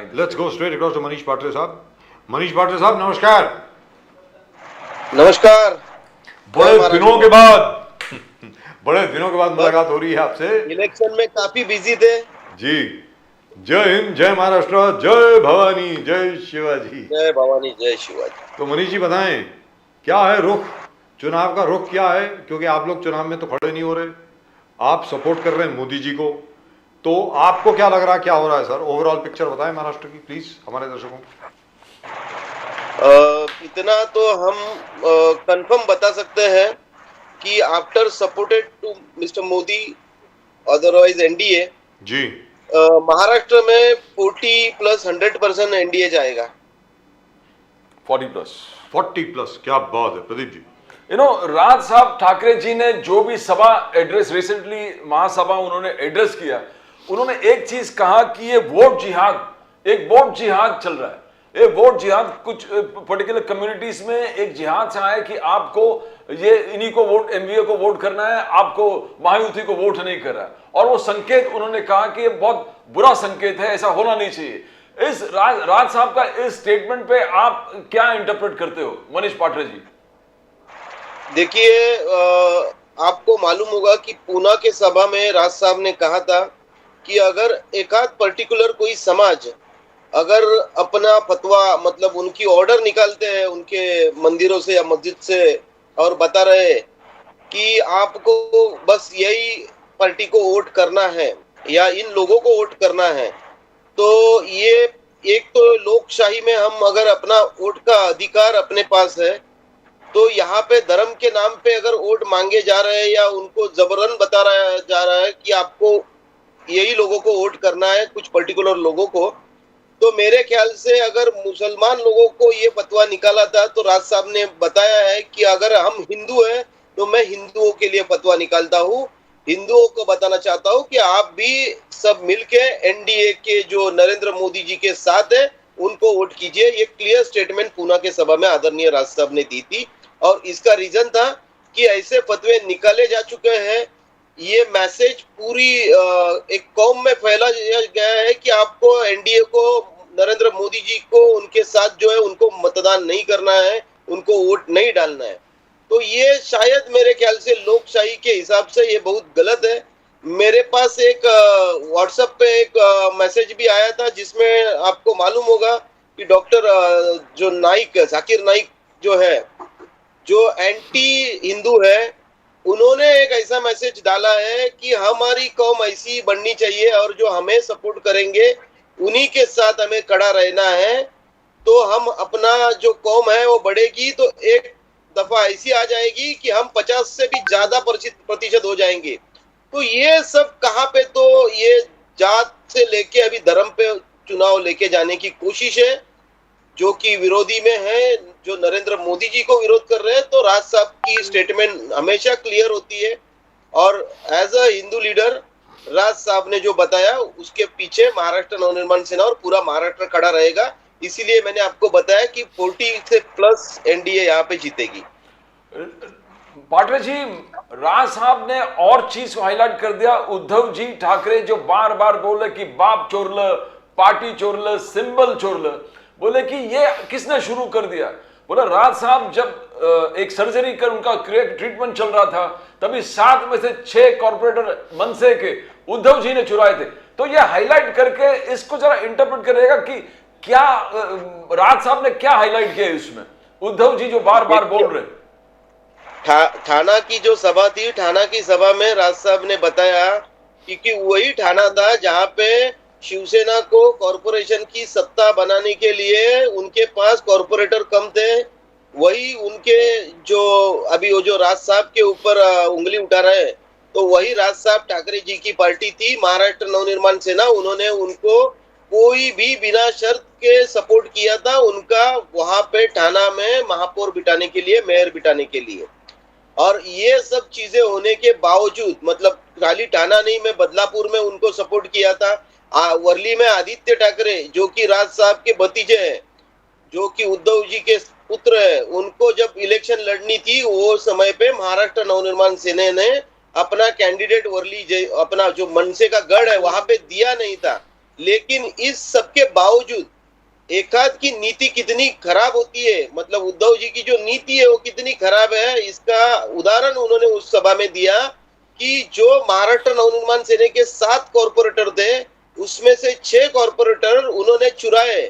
Let's go straight across to Manish Patre साहब. Manish Patre साहब नमस्कार. नमस्कार. बड़े दिनों के बाद मुलाकात हो रही है आपसे. इलेक्शन में काफी बिजी थे जी. जय हिंद, जय महाराष्ट्र, जय भवानी, जय शिवाजी. जय भवानी, जय शिवाजी. तो मनीष जी बताएं क्या है रुख, चुनाव का रुख क्या है, क्योंकि आप लोग चुनाव में तो खड़े नहीं हो रहे, आप सपोर्ट कर रहे हैं मोदी जी को, तो आपको क्या लग रहा है क्या हो रहा है सर? ओवरऑल पिक्चर बताएं महाराष्ट्र की प्लीज हमारे दर्शकों को. इतना तो हम कंफर्म बता सकते हैं कि after supported to mister Modi otherwise NDA जी महाराष्ट्र में 40+100% एनडीए जाएगा. 40+, क्या बात है प्रदीप जी. राज साहब ठाकरे जी ने जो भी सभा एड्रेस रिसेंटली महासभा उन्होंने एड्रेस किया, उन्होंने एक चीज कहा कि ये वोट जिहाद, एक वोट जिहाद चल रहा है. ये वोट जिहाद कुछ पर्टिकुलर कम्युनिटीज में एक जिहाद सा है कि आपको ये इन्हीं को वोट, एमवीए को वोट करना है, आपको महायुति को वोट नहीं कर रहा है. और वो संकेत उन्होंने कहा कि ये बहुत बुरा संकेत है, ऐसा होना नहीं चाहिए. इस राज साहब का इस स्टेटमेंट पे आप क्या इंटरप्रेट करते हो मनीष पात्रे जी? देखिए, आपको मालूम होगा कि पूना के सभा में राज साहब ने कहा था कि अगर एकाध पर्टिकुलर कोई समाज अगर अपना फतवा मतलब उनकी ऑर्डर निकालते हैं उनके मंदिरों से या मस्जिद से और बता रहे कि आपको बस यही पार्टी को वोट करना है या इन लोगों को वोट करना है, तो ये एक तो लोकशाही में हम अगर अपना वोट का अधिकार अपने पास है, तो यहाँ पे धर्म के नाम पे अगर वोट मांगे जा रहे हैं या उनको जबरन जा रहा है कि आपको यही लोगों को वोट करना है, कुछ पर्टिकुलर लोगों को, तो मेरे ख्याल से अगर मुसलमान लोगों को ये फतवा निकाला था तो राज साहब ने बताया है कि अगर हम हिंदू हैं तो मैं हिंदुओं के लिए फतवा निकालता हूँ. हिंदुओं को बताना चाहता हूँ कि आप भी सब मिलके एनडीए के जो नरेंद्र मोदी जी के साथ है उनको वोट कीजिए. ये क्लियर स्टेटमेंट पूना के सभा में आदरणीय राज साहब ने दी थी और इसका रीजन था कि ऐसे फतवे निकाले जा चुके हैं. ये मैसेज पूरी एक कौम में फैला गया है कि आपको एनडीए को, नरेंद्र मोदी जी को, उनके साथ जो है उनको मतदान नहीं करना है, उनको वोट नहीं डालना है. तो ये शायद मेरे ख्याल से लोकशाही के हिसाब से ये बहुत गलत है. मेरे पास एक व्हाट्सएप पे एक मैसेज भी आया था जिसमें आपको मालूम होगा कि डॉक्टर जो नाइक, जाकिर नाइक जो है, जो एंटी हिंदू है, उन्होंने एक ऐसा मैसेज डाला है कि हमारी कौम ऐसी बननी चाहिए और जो हमें सपोर्ट करेंगे उन्हीं के साथ हमें खड़ा रहना है, तो हम अपना जो कौम है वो बढ़ेगी, तो एक दफा ऐसी आ जाएगी कि हम 50 से भी ज्यादा प्रतिशत हो जाएंगे. तो ये सब कहाँ पे, तो ये जात से लेके अभी धर्म पे चुनाव लेके जाने की कोशिश है जो कि विरोधी में है, जो नरेंद्र मोदी जी को विरोध कर रहे हैं. तो राज साहब की स्टेटमेंट हमेशा क्लियर होती है और एज अ हिंदू लीडर राज साहब ने जो बताया उसके पीछे महाराष्ट्र नवनिर्माण सेना और पूरा महाराष्ट्र खड़ा रहेगा. इसीलिए मैंने आपको बताया कि 40 से प्लस एनडीए यहाँ पे जीतेगी. पाटरे जी, राज साहब ने और चीज को हाईलाइट कर दिया. उद्धव जी ठाकरे जो बार बार बोले कि बाप चोरल, पार्टी चोरल, सिंबल चोरल, बोले कि ये किसने शुरू कर दिया. बोला राज साहब जब एक सर्जरी कर उनका ट्रीटमेंट चल रहा था तभी 7 में से 6 कॉर्पोरेटर मनसे के उद्धव जी ने चुराए थे. तो ये हाईलाइट करके इसको जरा इंटरप्रेट करेगा कि क्या राज साहब ने क्या हाईलाइट किया इसमें, उद्धव जी जो बार बार बोल रहे. ठाना की जो सभा थी, ठाना की सभा में राज साहब ने बताया कि वही ठाना था जहां पे शिवसेना को कॉरपोरेशन की सत्ता बनाने के लिए उनके पास कॉरपोरेटर कम थे. वही उनके जो अभी वो जो राज साहब के ऊपर उंगली उठा रहे हैं, तो वही राज साहब ठाकरे जी की पार्टी थी महाराष्ट्र नवनिर्माण सेना. उन्होंने उनको कोई भी बिना शर्त के सपोर्ट किया था उनका वहां पे ठाना में महापौर बिठाने के लिए, मेयर बिठाने के लिए. और ये सब चीजें होने के बावजूद, मतलब खाली ठाना नहीं, मैं बदलापुर में उनको सपोर्ट किया था. वर्ली में आदित्य ठाकरे जो कि राज साहब के भतीजे हैं, जो कि उद्धव जी के पुत्र है, उनको जब इलेक्शन लड़नी थी वो समय पे महाराष्ट्र नवनिर्माण सेना ने अपना कैंडिडेट वर्ली अपना जो मनसे का गढ़ है वहां पे दिया नहीं था. लेकिन इस सबके बावजूद एकाध की नीति कितनी खराब होती है, मतलब उद्धव जी की जो नीति है वो कितनी खराब है, इसका उदाहरण उन्होंने उस सभा में दिया कि जो महाराष्ट्र नवनिर्माण सेना के 7 कॉर्पोरेटर थे उसमें से 6 कॉर्पोरेटर उन्होंने चुराए।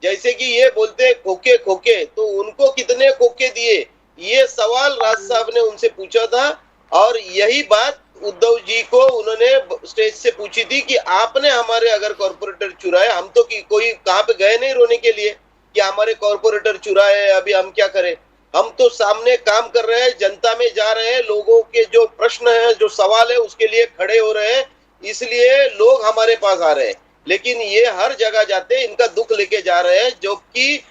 जैसे कि ये बोलते हैं खोखे खोखे, तो उनको कितने खोखे दिए, ये सवाल राज साहब ने उनसे पूछा था। और यही बात उद्धव जी को उन्होंने स्टेज से पूछी थी कि आपने हमारे अगर कॉर्पोरेटर चुराए, हम तो कोई कहां पे गए नहीं रोने के लिए कि हमारे कॉर्पोरेटर चुराए, अभी हम क्या करें, हम तो सामने काम कर रहे हैं, जनता में जा रहे हैं, लोगों के जो प्रश्न है, जो सवाल है उसके लिए खड़े हो रहे हैं, इसलिए लोग हमारे पास आ रहे हैं। लेकिन ये हर जगह जाते हैं, इनका दुख लेके जा रहे हैं, जो कि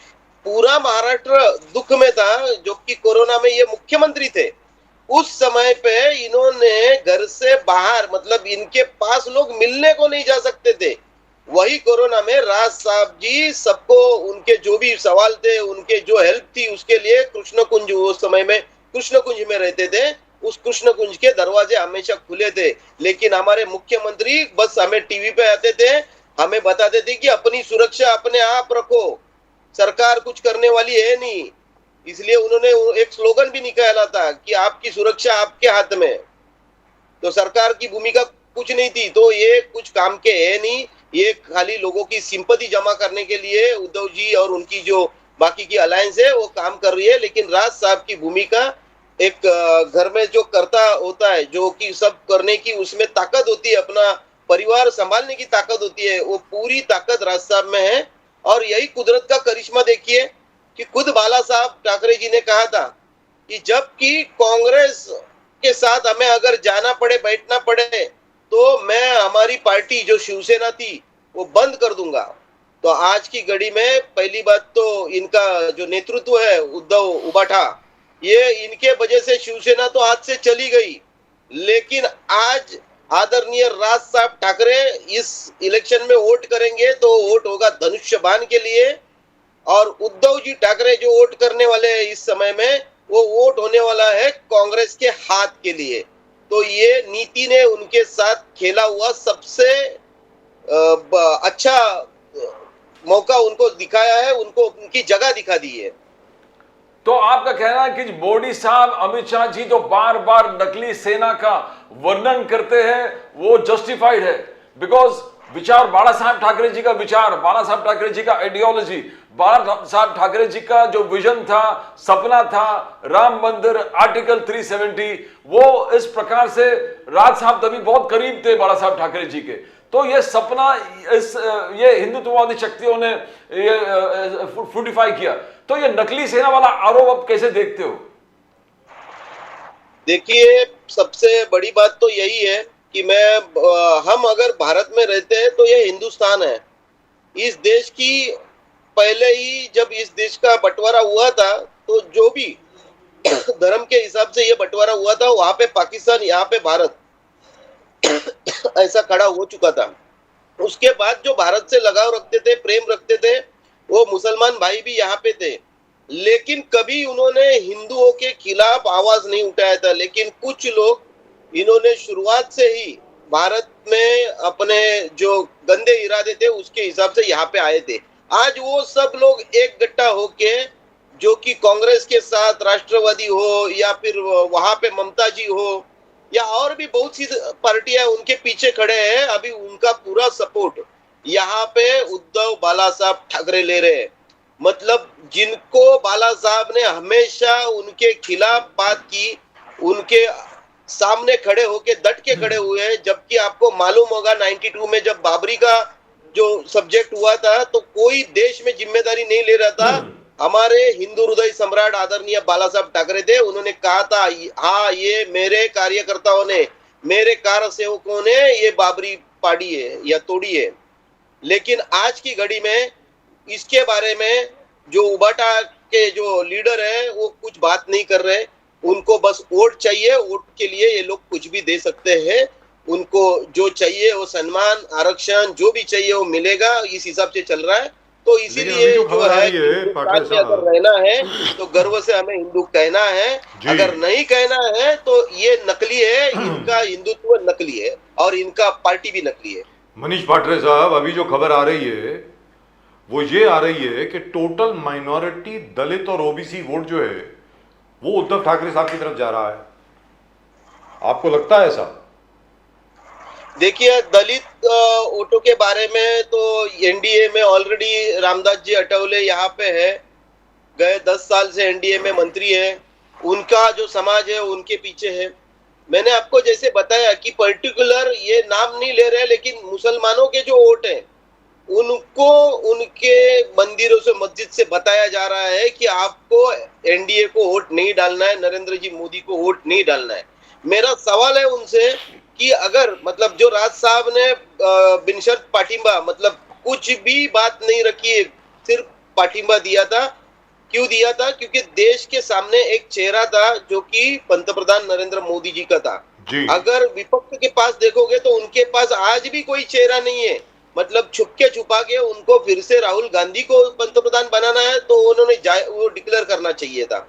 पूरा महाराष्ट्र दुख में था, जो कि कोरोना में ये मुख्यमंत्री थे। उस समय पे इन्होंने घर से बाहर, मतलब इनके पास लोग मिलने को नहीं जा सकते थे। वही कोरोना में राज साहब जी सबको, उनके जो भी सवाल थे, उनके जो हेल्प थी, उसके लिए कृष्ण कुंज, उस समय में कृष्ण कुंज में रहते थे, उस कृष्ण कुंज के दरवाजे हमेशा खुले थे। लेकिन हमारे मुख्यमंत्री बस हमें टीवी पे आते थे, हमें बताते थे कि अपनी सुरक्षा अपने आप रखो, सरकार कुछ करने वाली है नहीं। इसलिए उन्होंने एक स्लोगन भी निकाला था कि आपकी सुरक्षा आपके हाथ में, तो सरकार की भूमिका कुछ नहीं थी। तो ये कुछ काम के है नहीं, ये खाली लोगों की सिंपैथी जमा करने के लिए उद्धव जी और उनकी जो बाकी की अलायंस है वो काम कर रही है। लेकिन राज साहब की भूमिका एक घर में जो करता होता है, जो कि सब करने की उसमें ताकत होती है, अपना परिवार संभालने की ताकत होती है, वो पूरी ताकत राज साहब में है। और यही कुदरत का करिश्मा देखिए कि खुद बाला साहब ठाकरे जी ने कहा था कि जब कि कांग्रेस के साथ हमें अगर जाना पड़े, बैठना पड़े, तो मैं हमारी पार्टी जो शिवसेना थी वो बंद कर दूंगा। तो आज की घड़ी में पहली बात तो इनका जो नेतृत्व है उद्धव उबाठा, ये इनके वजह से शिवसेना तो हाथ से चली गई। लेकिन आज आदरणीय राज साहब ठाकरे इस इलेक्शन में वोट करेंगे तो वोट होगा धनुष्य बाण के लिए, और उद्धव जी ठाकरे जो वोट करने वाले हैं इस समय में, वो वोट होने वाला है कांग्रेस के हाथ के लिए। तो ये नीति ने उनके साथ खेला हुआ सबसे अच्छा मौका उनको दिखाया है, उनको उनकी जगह दिखा दी है। तो आपका कहना है कि मोदी साहब, अमित शाह जी जो बार बार नकली सेना का वर्णन करते हैं वो जस्टिफाइड है, बिकॉज विचार बाला साहब ठाकरे जी का विचार, बाला साहब ठाकरे जी का आइडियोलॉजी, बाला साहब ठाकरे जी का जो विजन था, सपना था, राम मंदिर, आर्टिकल 370, वो इस प्रकार से राज साहब तभी बहुत करीब थे बाला साहब ठाकरे जी के। तो ये सपना ये हिंदुत्ववादी शक्तियों ने ये फ्रूटिफाई किया। तो ये नकली सेना वाला आरोप आप कैसे देखते हो? देखिए, सबसे बड़ी बात तो यही है कि हम अगर भारत में रहते हैं तो ये हिंदुस्तान है। इस देश की पहले ही जब इस देश का बंटवारा हुआ था तो जो भी धर्म के हिसाब से ये बंटवारा हुआ था, वहां पे पाकिस्तान, यहाँ पे भारत ऐसा खड़ा हो चुका था। उसके बाद जो भारत से लगाव रखते थे, प्रेम रखते थे, वो मुसलमान भाई भी यहाँ पे थे, लेकिन कभी उन्होंने हिंदुओं के खिलाफ आवाज नहीं उठाया था। लेकिन कुछ लोग इन्होंने शुरुआत से ही भारत में अपने जो गंदे इरादे थे उसके हिसाब से यहाँ पे आए थे। आज वो सब लोग एक गट्टा होके, जो कि कांग्रेस के साथ राष्ट्रवादी हो या फिर वहां पे ममता जी हो या और भी बहुत सी पार्टियां उनके पीछे खड़े हैं, अभी उनका पूरा सपोर्ट यहाँ पे उद्धव बाला साहब ठाकरे ले रहे हैं। मतलब जिनको बाला साहब ने हमेशा उनके खिलाफ बात की, उनके सामने खड़े होके डट के खड़े हुए हैं। जबकि आपको मालूम होगा 92 में जब बाबरी का जो सब्जेक्ट हुआ था तो कोई देश में जिम्मेदारी नहीं ले रहा था, हमारे हिंदू हृदय सम्राट आदरणीय बाला साहब ठाकरे थे। उन्होंने कहा था, हाँ ये मेरे कार्यकर्ताओं ने, मेरे कार सेवकों ने ये बाबरी पाड़ी है या तोड़ी है। लेकिन आज की घड़ी में इसके बारे में जो उबाटा के जो लीडर है वो कुछ बात नहीं कर रहे। उनको बस वोट चाहिए, वोट के लिए ये लोग कुछ भी दे सकते हैं। उनको जो चाहिए वो सम्मान, आरक्षण जो भी चाहिए वो मिलेगा, इस हिसाब से चल रहा है। तो इसीलिए जो है अगर रहना है तो गर्व से हमें हिंदू कहना है, अगर नहीं कहना है तो ये नकली है, इनका हिंदुत्व नकली है और इनका पार्टी भी नकली है। मनीष पाटरे साहब, अभी जो खबर आ रही है वो ये आ रही है कि टोटल माइनॉरिटी दलित और ओबीसी वोट जो है वो उद्धव ठाकरे साहब की तरफ जा रहा है। आपको लगता है ऐसा? देखिए, दलित वोटों के बारे में तो एनडीए में ऑलरेडी रामदास जी अठावले यहाँ पे है, गए 10 साल से एनडीए में मंत्री है, उनका जो समाज है उनके पीछे है। मैंने आपको जैसे बताया कि पर्टिकुलर ये नाम नहीं ले रहे, लेकिन मुसलमानों के जो वोट है उनको उनके मंदिरों से मस्जिद से बताया जा रहा है कि आपको एनडीए को वोट नहीं डालना है, नरेंद्र जी मोदी को वोट नहीं डालना है। मेरा सवाल है उनसे कि अगर मतलब जो राज साहब ने बिनशर्त पाठिंबा, मतलब कुछ भी बात नहीं रखी, सिर्फ पाठिंबा दिया था। क्यों दिया था? क्योंकि देश के सामने एक चेहरा था जो कि पंतप्रधान नरेंद्र मोदी जी का था। जी। अगर विपक्ष के पास देखोगे तो उनके पास आज भी कोई चेहरा नहीं है, मतलब छुपके छुपा के उनको फिर से राहुल गांधी को पंतप्रधान बनाना है तो उन्होंने वो डिक्लेयर करना चाहिए था।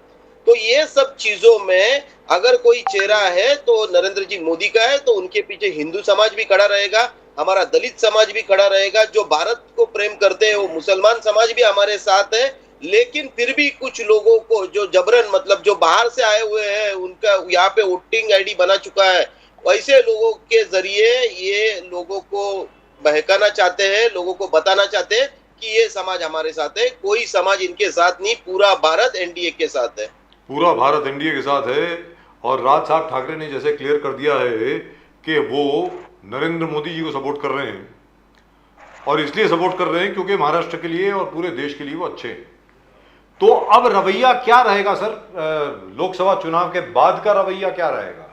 तो ये सब चीजों में अगर कोई चेहरा है तो नरेंद्र जी मोदी का है, तो उनके पीछे हिंदू समाज भी खड़ा रहेगा, हमारा दलित समाज भी खड़ा रहेगा, जो भारत को प्रेम करते हैं वो मुसलमान समाज भी हमारे साथ है। लेकिन फिर भी कुछ लोगों को जो जबरन, मतलब जो बाहर से आए हुए हैं, उनका यहाँ पे वोटिंग आईडी बना चुका है, वैसे लोगों के जरिए ये लोगों को बहकाना चाहते हैं, लोगों को बताना चाहते हैं कि ये समाज हमारे साथ है। कोई समाज इनके साथ नहीं, पूरा भारत एनडीए के साथ है। पूरा भारत एनडीए के साथ है। और राज साहब ठाकरे ने जैसे क्लियर कर दिया है कि वो नरेंद्र मोदी जी को सपोर्ट कर रहे हैं, और इसलिए सपोर्ट कर रहे हैं क्योंकि महाराष्ट्र के लिए और पूरे देश के लिए वो अच्छे हैं। तो अब रवैया क्या रहेगा सर, लोकसभा चुनाव के बाद का रवैया क्या रहेगा?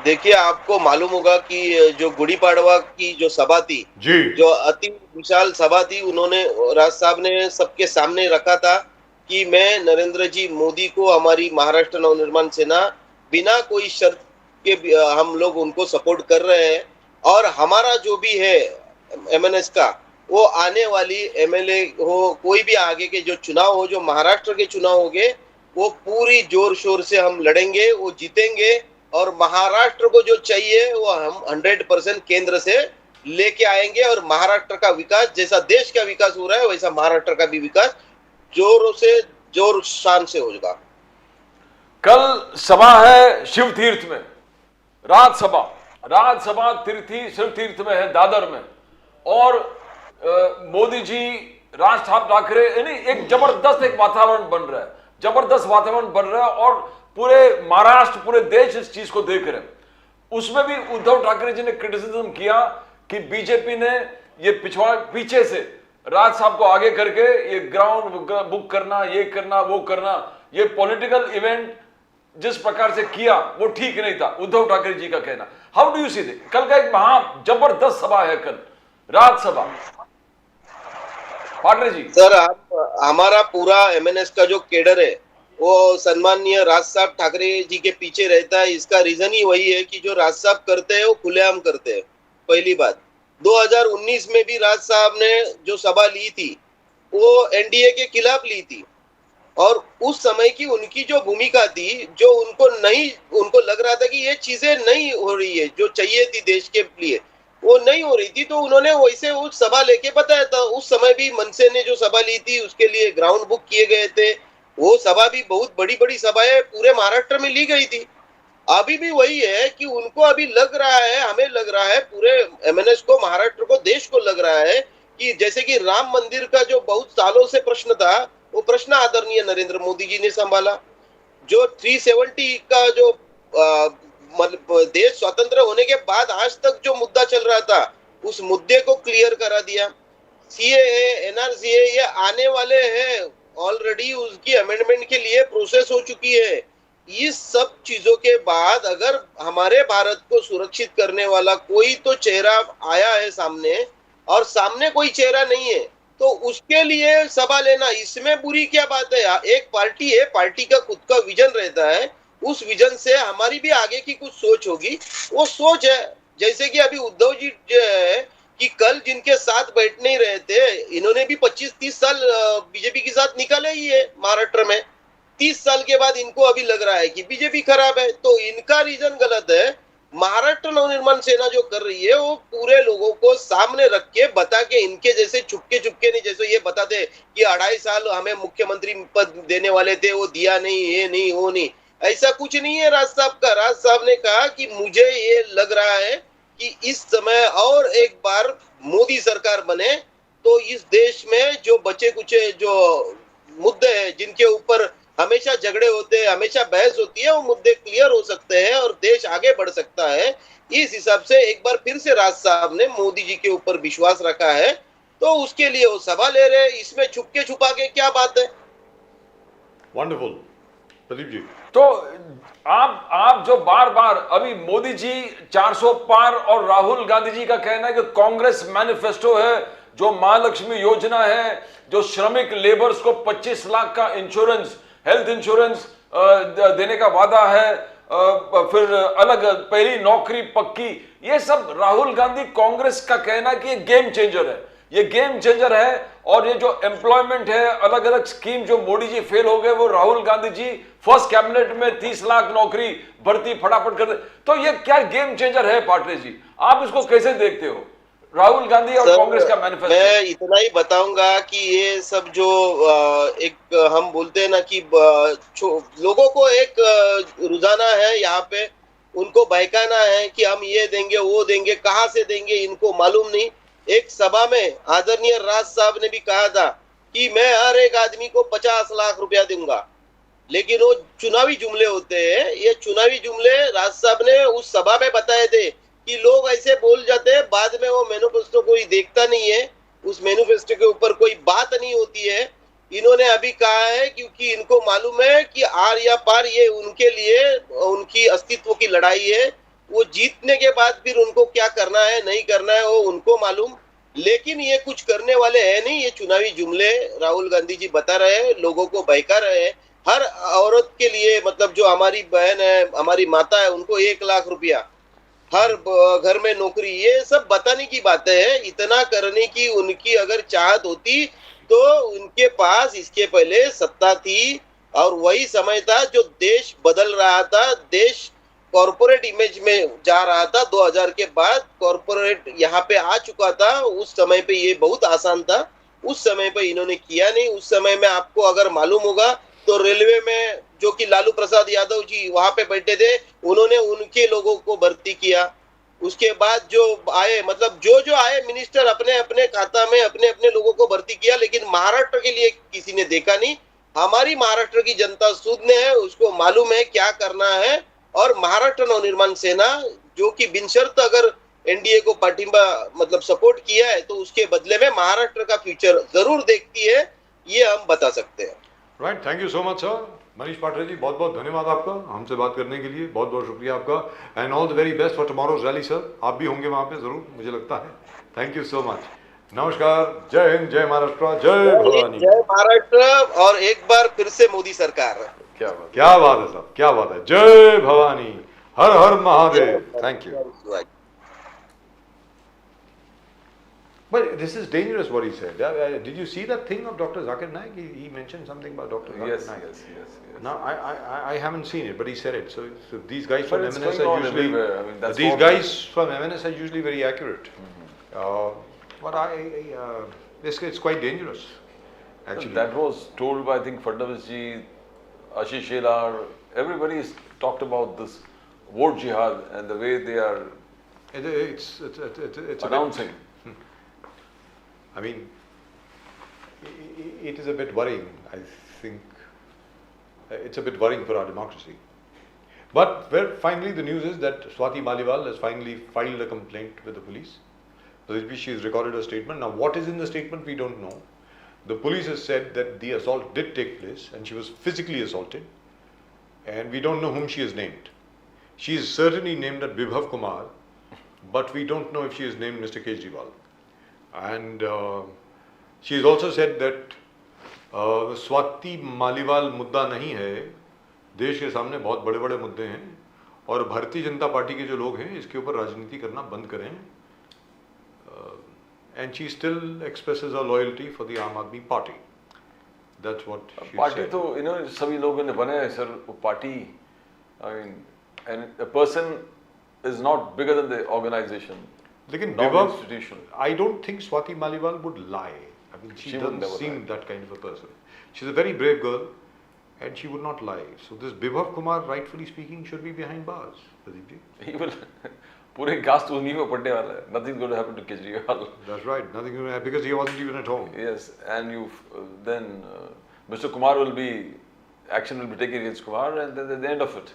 देखिए, आपको मालूम होगा कि जो गुड़ी पाड़वा की जो सभा थी जी, जो अति विशाल सभा थी, उन्होंने राज साहब ने सबके सामने रखा था कि मैं नरेंद्र जी मोदी को, हमारी महाराष्ट्र नवनिर्माण सेना बिना कोई शर्त के हम लोग उनको सपोर्ट कर रहे हैं, और हमारा जो भी है एमएनएस का, वो आने वाली एमएलए हो, कोई भी आगे के जो चुनाव हो, जो महाराष्ट्र के चुनाव होंगे, वो पूरी जोर शोर से हम लड़ेंगे, वो जीतेंगे, और महाराष्ट्र को जो चाहिए वो हम 100% केंद्र से लेके आएंगे, और महाराष्ट्र का विकास, जैसा देश का विकास हो रहा है वैसा महाराष्ट्र का भी विकास जोरों से, जोर शान से होगा। कल सभा है शिव तीर्थ में, राजसभा शिव तीर्थ में है, दादर में। और मोदी जी, राज ठाकरे, यानी एक जबरदस्त एक वातावरण बन रहा है, जबरदस्त वातावरण बन रहा है, और पूरे महाराष्ट्र, पूरे देश इस चीज को देख रहे हैं। उसमें भी उद्धव ठाकरे जी ने क्रिटिसिज्म किया कि बीजेपी ने ये पीछे से राज साहब को आगे करके ये ग्राउंड बुक करना, ये करना, वो करना, ये पॉलिटिकल इवेंट जिस प्रकार से किया वो ठीक नहीं था, उद्धव ठाकरे जी का कहना। How do you see this? कल का एक महा जबरदस्त सभा है, कल राज्यसभा। पाटरे जी सर, हमारा पूरा एमएनएस का जो केडर है वो सम्माननीय राज साहब ठाकरे जी के पीछे रहता है। इसका रीजन ही वही है कि जो राज साहब करते हैं वो खुलेआम करते हैं। पहली बात, 2019 में भी राज साहब ने जो सभा ली थी वो एनडीए के खिलाफ ली थी, और उस समय की उनकी जो भूमिका थी, जो उनको लग रहा था कि ये चीजें नहीं हो रही है जो चाहिए थी देश के लिए, वो नहीं हो रही थी, तो उन्होंने वैसे उस सभा लेके बताया था। उस समय भी मनसे ने जो सभा ली थी उसके लिए ग्राउंड बुक किए गए थे, वो सभा भी बहुत बड़ी बड़ी सभाएं पूरे महाराष्ट्र में ली गई थी। अभी भी वही है कि उनको अभी लग रहा है, हमें लग रहा है, पूरे एमएनएस को, महाराष्ट्र को, देश को लग रहा है कि जैसे कि राम मंदिर का जो बहुत सालों से प्रश्न था, वो प्रश्न आदरणीय नरेंद्र मोदी जी ने संभाला। जो 370 का जो मतलब देश स्वतंत्र होने के बाद आज तक जो मुद्दा चल रहा था, उस मुद्दे को क्लियर करा दिया। सीएए, एनआरसीए ये आने वाले हैं, ऑलरेडी उसकी अमेंडमेंट के लिए प्रोसेस हो चुकी है। इस सब चीजों के बाद अगर हमारे भारत को सुरक्षित करने वाला कोई तो चेहरा आया है सामने, और सामने कोई चेहरा नहीं है, तो उसके लिए सभा लेना, इसमें बुरी क्या बात है? एक पार्टी है, पार्टी का खुद का विजन रहता है, उस विजन से हमारी भी आगे की कुछ सोच होगी, वो सोच है। जैसे कि अभी उद्धव जी जो है कि कल जिनके साथ बैठ नहीं रहे थे, इन्होंने भी 25-30 साल बीजेपी के साथ निकाले ही है महाराष्ट्र में। 30 साल के बाद इनको अभी लग रहा है कि बीजेपी खराब है, तो इनका रीजन गलत है। महाराष्ट्र नवनिर्माण सेना जो कर रही है वो पूरे लोगों को सामने रख के बता के, इनके जैसे चुपके चुपके नहीं, जैसे ये बताते कि 2.5 साल हमें मुख्यमंत्री पद देने वाले थे, वो दिया नहीं, ये नहीं, वो नहीं, ऐसा कुछ नहीं है राज साहब का। राज साहब ने कहा कि मुझे ये लग रहा है कि इस समय और एक बार मोदी सरकार बने तो इस देश में जो बचे कुचे जो मुद्दे हैं जिनके ऊपर हमेशा झगड़े होते हैं, हमेशा बहस होती है, वो मुद्दे क्लियर हो सकते हैं और देश आगे बढ़ सकता है। इस हिसाब से एक बार फिर से राज साहब ने मोदी जी के ऊपर विश्वास रखा है, तो उसके लिए वो सभा ले रहे हैं। इसमें छुपके छुपा के क्या बात है? वंडरफुल। प्रदीप जी, तो आप जो बार बार अभी मोदी जी 400 पार और राहुल गांधी जी का कहना है कि कांग्रेस मैनिफेस्टो है, जो महालक्ष्मी योजना है, जो श्रमिक लेबर्स को 25 लाख का इंश्योरेंस, हेल्थ इंश्योरेंस देने का वादा है, फिर अलग पहली नौकरी पक्की, ये सब राहुल गांधी कांग्रेस का कहना कि ये गेम चेंजर है, ये गेम चेंजर है। और ये जो एम्प्लॉयमेंट है, अलग अलग स्कीम जो मोदी जी फेल हो गए, वो राहुल गांधी जी फर्स्ट कैबिनेट में 30 लाख नौकरी भर्ती फटाफट कर दे। तो ये क्या गेम चेंजर है पाटले जी, आप इसको कैसे देखते हो, राहुल गांधी और कांग्रेस का मैनिफेस्टो? मैं इतना ही बताऊंगा कि ये सब जो एक हम बोलते हैं ना कि लोगों को एक रुझाना है यहाँ पे, उनको बहकाना है कि हम ये देंगे वो देंगे, कहाँ से देंगे इनको मालूम नहीं। एक सभा में आदरणीय राज साहब ने भी कहा था कि मैं हर एक आदमी को 50 लाख रुपया दूंगा, लेकिन वो चुनावी जुमले होते हैं। ये चुनावी जुमले राज साहब ने उस सभा में बताए थे कि लोग ऐसे बोल जाते हैं, बाद में वो मैनिफेस्टो कोई देखता नहीं है, उस मैनिफेस्टो के ऊपर कोई बात नहीं होती है। इन्होंने अभी कहा है क्योंकि इनको मालूम है कि आर या पार ये उनके लिए उनकी अस्तित्व की लड़ाई है। वो जीतने के बाद फिर उनको क्या करना है नहीं करना है वो उनको मालूम, लेकिन ये कुछ करने वाले हैं नहीं। ये चुनावी जुमले राहुल गांधी जी बता रहे हैं, लोगों को बहका रहे हैं। हर औरत के लिए, मतलब जो हमारी बहन है, हमारी माता है, उनको 1 लाख रुपया, हर घर में नौकरी, ये सब बताने की बातें हैं। इतना करने की उनकी अगर चाहत होती तो उनके पास इसके पहले सत्ता थी और वही समय था जो देश बदल रहा था, देश कॉर्पोरेट इमेज में जा रहा था। 2000 के बाद कॉर्पोरेट यहाँ पे आ चुका था। उस समय पे ये बहुत आसान था, उस समय पे इन्होंने किया नहीं। उस समय में आपको अगर मालूम होगा तो रेलवे में जो कि लालू प्रसाद यादव जी वहां पे बैठे थे, उन्होंने उनके लोगों को भर्ती किया। उसके बाद जो आए, मतलब जो आए मिनिस्टर अपने अपने खाता में अपने अपने लोगों को भर्ती किया, लेकिन महाराष्ट्र के लिए किसी ने देखा नहीं। हमारी महाराष्ट्र की जनता सुधने है, उसको मालूम है क्या करना है। और महाराष्ट्र नवनिर्माण सेना जो कि बिनशर्त अगर एनडीए को पाठिंबा मतलब सपोर्ट किया है तो उसके बदले में महाराष्ट्र का फ्यूचर जरूर देखती है, ये हम बता सकते हैं। Right, thank you so much sir. Manish Patle ji, बहुत बहुत धन्यवाद आपका हमसे बात करने के लिए, बहुत बहुत शुक्रिया आपका। And all the very best for tomorrow's rally sir. आप भी होंगे वहाँ पे जरूर, मुझे लगता है। Thank you so much. नमस्कार, जय हिंद, जय महाराष्ट्र, जय भवानी, जय महाराष्ट्र। और एक बार फिर से मोदी सरकार। क्या बात, क्या बात है साहब, क्या बात है। जय भवानी, हर हर Mahadev. Thank you. But this is dangerous what he said. Did you see that thing of Dr. Zakir Naik? He mentioned something about Dr. Zakir yes, Naik. yes. Now I haven't seen it, but he said it. So these guys But from it's MNS going are on usually everywhere. I mean, that's these what- guys from MNS are usually very accurate. But it's quite dangerous actually. That was told by, I think, Fadnavis ji, Ashish Shelar, everybody's talked about this vote jihad and the way they are It's a bit- announcing. I mean, it is a bit worrying. I think it's a bit worrying for our democracy. But finally, the news is that Swati Maliwal has finally filed a complaint with the police. So she has recorded a statement. Now, what is in the statement, we don't know. The police has said that the assault did take place and she was physically assaulted. And we don't know whom she is named. She is certainly named as Vibhav Kumar, but we don't know if she is named Mr. Kejriwal. And she has also said that Swati Maliwal मुद्दा नहीं है, देश के सामने बहुत बड़े बड़े मुद्दे हैं और भारतीय जनता पार्टी के जो लोग हैं इसके ऊपर राजनीति करना बंद करें। And she still expresses her loyalty for the Aam Aadmi Party. That's what she party said. तो सभी लोगों ने बनाया है सर वो party. I mean, and a person is not bigger than the organization. लेकिन not the विभव, institution. I don't think Swati Maliwal would lie. I mean, she She would doesn't never seem lie. that kind of a person. She's a very brave girl, and she would not lie. So this Bibhav Kumar, rightfully speaking, should be behind bars. Pradeep ji. He will पूरे cast उन्हीं में पड़ने वाला है. Nothing is going to happen to Kejriwal. That's right. Nothing going to happen because he wasn't even at home. Yes, and you then Mr. Kumar will be action will be taken against Kumar, and then at the end of it.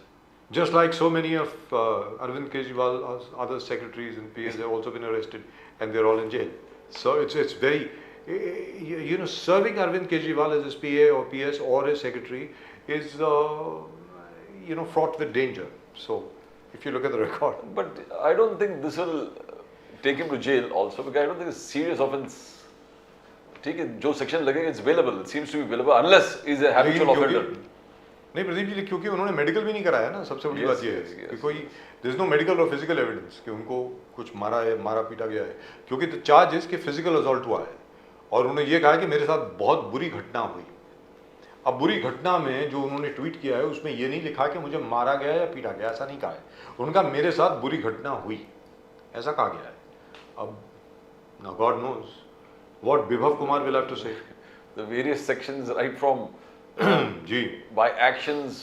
Just like so many of Arvind Kejriwal's other secretaries and PS have also been arrested, and they're all in jail. So it's very, you know, serving Arvind Kejriwal as his PA or PS or his secretary is, you know, fraught with danger. So if you look at the record. But I don't think this will take him to jail also, because I don't think it's serious offense. ठीक है, जो section लगेगा, it's available. It seems to be available unless he's a habitual लेकिन offender. नहीं प्रदीप जी, क्योंकि उन्होंने medical भी नहीं कराया ना, सबसे बड़ी Yes, बात ये yes, है yes. कि कोई देयर इज नो मेडिकल और फिजिकल एविडेंस कि उनको कुछ मारा है, मारा पीटा गया है, क्योंकि द चार्ज इज कि फिजिकल असॉल्ट हुआ है और उन्होंने ये कहा कि मेरे साथ बहुत बुरी घटना हुई। अब बुरी घटना में जो उन्होंने ट्वीट किया है उसमें ये नहीं लिखा कि मुझे मारा गया या पीटा गया, ऐसा नहीं कहा है। उनका मेरे साथ बुरी घटना हुई ऐसा कहा गया है। अब now God knows what Vibhav Kumar will have to say. The various sections, right from जी by actions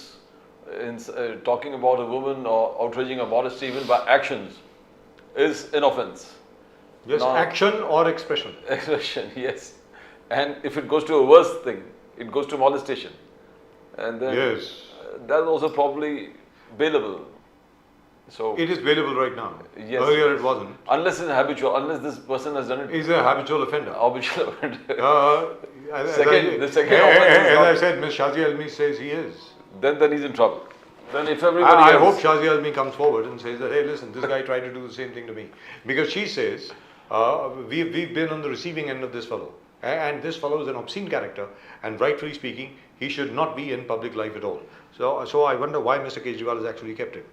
in talking about a woman or outraging a modesty, even by actions, is an offense. Yes, Now- action और expression. Expression, yes. And if it goes to a worse thing, it goes to molestation. And then Yes. that's also probably bailable. So It is available right now. Yes. Earlier it wasn't. unless it's habitual, unless this person has done it He's a habitual offender. habitual. Second, the second offense is as I not- said, Ms. Shazia Almi says he is. then he's in trouble. Then if everybody I else, hope Shazia Almi comes forward and says that, hey, listen, this guy tried to do the same thing to me. Because she says, we've been on the receiving end of this fellow. And this fellow is an obscene character, and rightfully speaking, he should not be in public life at all. So I wonder why Mr. Kejriwal has actually kept him.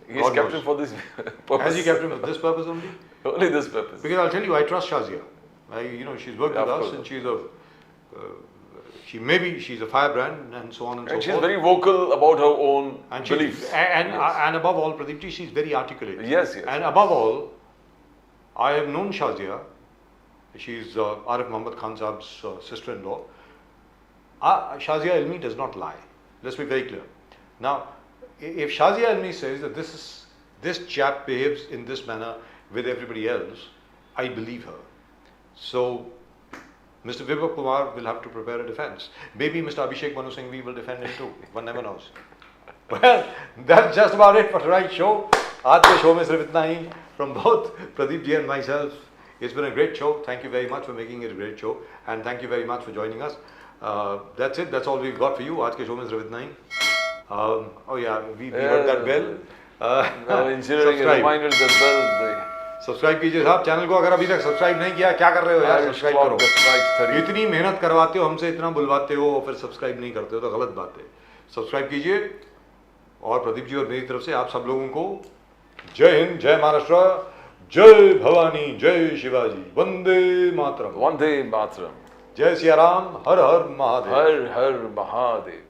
he's God kept knows. him for this purpose. Has he kept him for this purpose only? Only this purpose. Because I'll tell you, I trust Shazia. You know, she's worked Yeah, with of us, course. and she's a firebrand, and so on and, And so she's forth. very vocal about her own And beliefs. and above all, Pradeep ji, she's very articulate. Yes, yes. And above all, I have known Shazia. She's Arif Muhammad Khan Saab's sister-in-law. Shazia Almi does not lie. Let's be very clear. Now, if Shazia Almi says that this chap behaves in this manner with everybody else, I believe her. So, Mr. Vibhav Kumar will have to prepare a defense. Maybe Mr. Abhishek Manu Singhvi will defend him too. One never knows. Well, that's just about it for tonight's show. आज के show में सिर्फ इतना ही from both Pradeep ji and myself. It's been a great show. Thank you very much for making it a great show, and thank you very much for joining us. That's it. That's all we've got for you. आज के show में सिर्फ इतना ही. Oh yeah, we heard that bell. Now, engineering Subscribe. reminded the bell. Subscribe कीजिए साहब channel को, अगर अभी तक सब्सक्राइब नहीं किया क्या कर रहे हो यार, सब्सक्राइब करो। करो। इतनी मेहनत करवाते हो हमसे, इतना बुलवाते हो और फिर सब्सक्राइब नहीं करते हो तो गलत बात है। सब्सक्राइब कीजिए, और प्रदीप जी और मेरी तरफ से आप सब लोगों को जय हिंद, जय महाराष्ट्र, जय भवानी, जय शिवाजी, वंदे मातरम, Vande Mataram. जय सिया राम, हर हर महादेव। Har Har Mahadev.